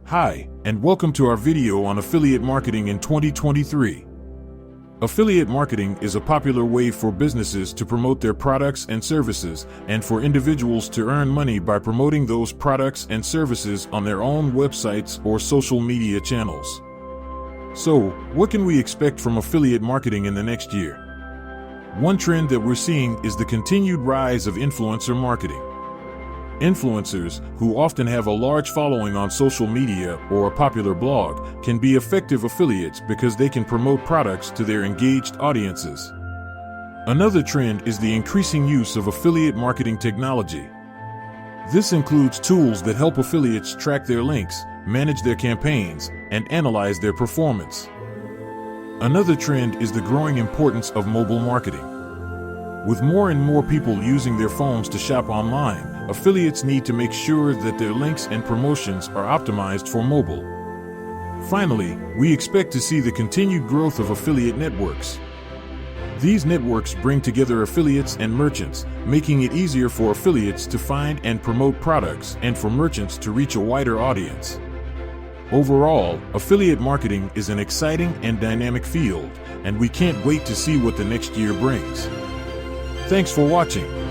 Hi, and welcome to our video on affiliate marketing in 2023. Affiliate marketing is a popular way for businesses to promote their products and services, and for individuals to earn money by promoting those products and services on their own websites or social media channels. So, what can we expect from affiliate marketing in the next year? One trend that we're seeing is the continued rise of influencer marketing. Influencers, who often have a large following on social media or a popular blog, can be effective affiliates because they can promote products to their engaged audiences. Another trend is the increasing use of affiliate marketing technology. This includes tools that help affiliates track their links, manage their campaigns, and analyze their performance. Another trend is the growing importance of mobile marketing. With more and more people using their phones to shop online, affiliates need to make sure that their links and promotions are optimized for mobile. Finally, we expect to see the continued growth of affiliate networks. These networks bring together affiliates and merchants, making it easier for affiliates to find and promote products and for merchants to reach a wider audience. Overall, affiliate marketing is an exciting and dynamic field, and we can't wait to see what the next year brings. Thanks for watching.